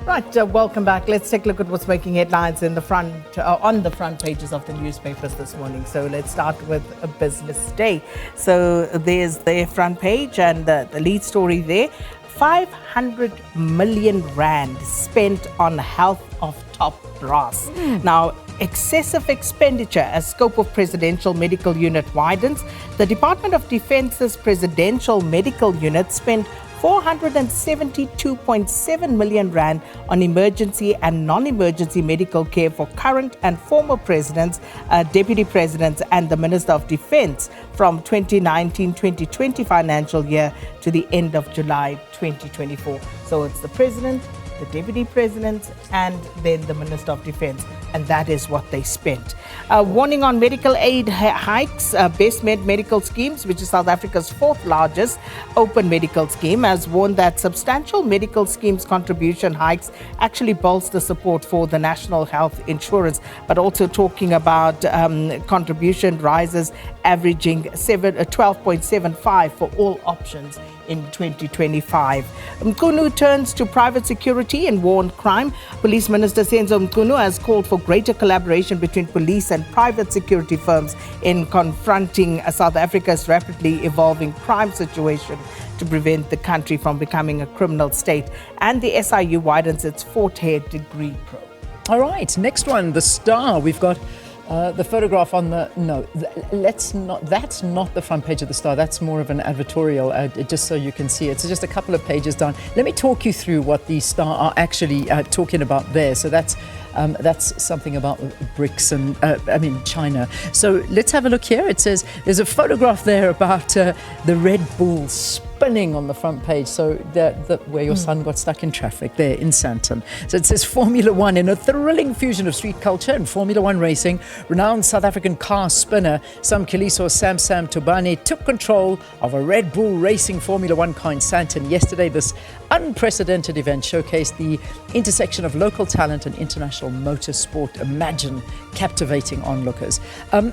Right, welcome back. Let's take a look at what's making headlines in the on the front pages of the newspapers this morning. So let's start with a business day. So there's their front page and the lead story there. 500 million rand spent on health of top brass. Now, excessive expenditure as scope of presidential medical unit widens. The Department of Defence's presidential medical unit spent 472.7 million rand on emergency and non-emergency medical care for current and former presidents, deputy presidents and the Minister of Defence from 2019-2020 financial year to the end of July 2024. So it's the president, the deputy president and then the Minister of Defence, and that is what they spent. Warning on medical aid hikes. Best Med Medical Schemes, which is South Africa's fourth largest open medical scheme, has warned that substantial medical schemes contribution hikes actually bolster support for the national health insurance, but also talking about contribution rises averaging 12.75 for all options in 2025. Mkhunu turns to private security and war on crime. Police Minister Senzo Mkhunu has called for greater collaboration between police and private security firms in confronting South Africa's rapidly evolving crime situation to prevent the country from becoming a criminal state. And the SIU widens its fourth-year degree program. All right, next one, the Star. We've got the photograph on the, that's not the front page of the Star. That's more of an advertorial, just so you can see it. So just a couple of pages down. Let me talk you through what the Star are actually talking about there. So that's something about BRICS and China. So let's have a look here. It says there's a photograph there about the Red Bull spinning on the front page. So where your son got stuck in traffic there in Sowetan. So it says Formula One in a thrilling fusion of street culture and Formula One racing. Renowned South African car spinner Sam Kiliso Sam Tobane took control of a Red Bull racing Formula One car in Sowetan yesterday. This unprecedented event showcased the intersection of local talent and international motorsport. Imagine captivating onlookers.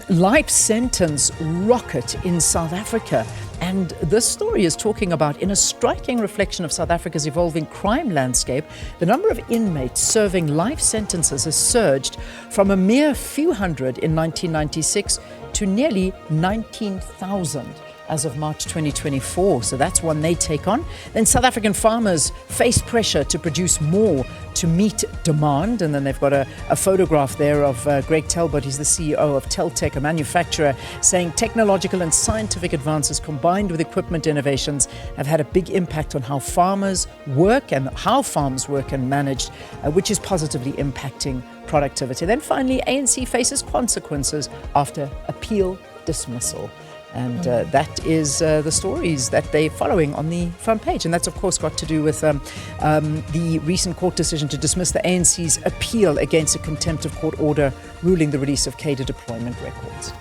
Life sentence rocket in South Africa. And this story is talking about, in a striking reflection of South Africa's evolving crime landscape, the number of inmates serving life sentences has surged from a mere few hundred in 1996 to nearly 19,000. As of March 2024. So that's one they take on. Then South African farmers face pressure to produce more to meet demand. And then they've got a photograph there of Greg Talbot. He's the CEO of Teltech, a manufacturer, saying technological and scientific advances combined with equipment innovations have had a big impact on how farmers work and managed, which is positively impacting productivity. Then finally, ANC faces consequences after appeal dismissal. And that is the stories that they're following on the front page. And that's, of course, got to do with the recent court decision to dismiss the ANC's appeal against a contempt of court order ruling the release of cadre deployment records.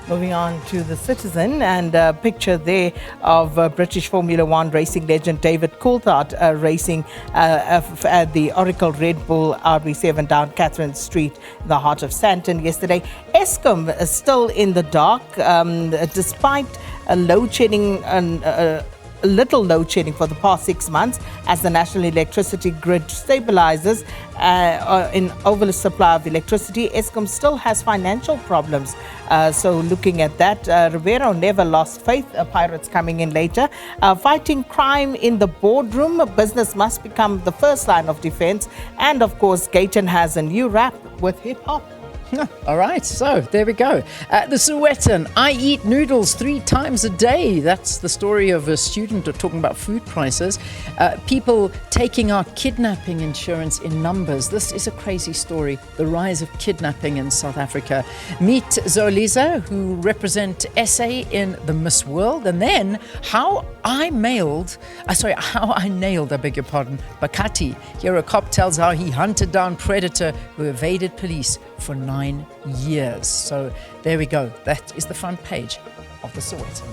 Moving on to the Citizen, and a picture there of British Formula One racing legend David Coulthard racing at the Oracle Red Bull RB7 down Catherine Street in the heart of Sowetan yesterday. Eskom is still in the dark despite a load shedding little load shedding for the past 6 months as the national electricity grid stabilizes in oversupply of electricity. Eskom still has financial problems. So looking at that, Rivero never lost faith. Pirates coming in later. Fighting crime in the boardroom. Business must become the first line of defense. And of course, Gayton has a new rap with hip hop. All right, so there we go. The Sowetan, I eat noodles 3 times a day. That's the story of a student talking about food prices. People taking out kidnapping insurance in numbers. This is a crazy story. The rise of kidnapping in South Africa. Meet Zoliza, who represent SA in the Miss World. And then how I nailed, Bakati. Here a cop tells how he hunted down predator who evaded police for 9 years. So there we go. That is the front page of the Sowetan.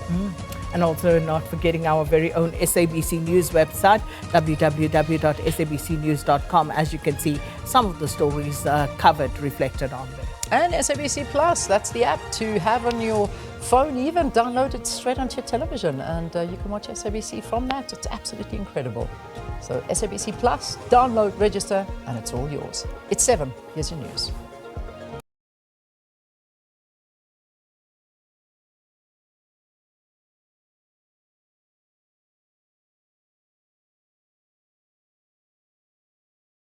And also not forgetting our very own SABC News website, www.sabcnews.com. As you can see, some of the stories covered, reflected on there. And SABC Plus, that's the app to have on your phone, even download it straight onto your television. And you can watch SABC from that. It's absolutely incredible. So SABC Plus, download, register, and it's all yours. It's 7. Here's your news.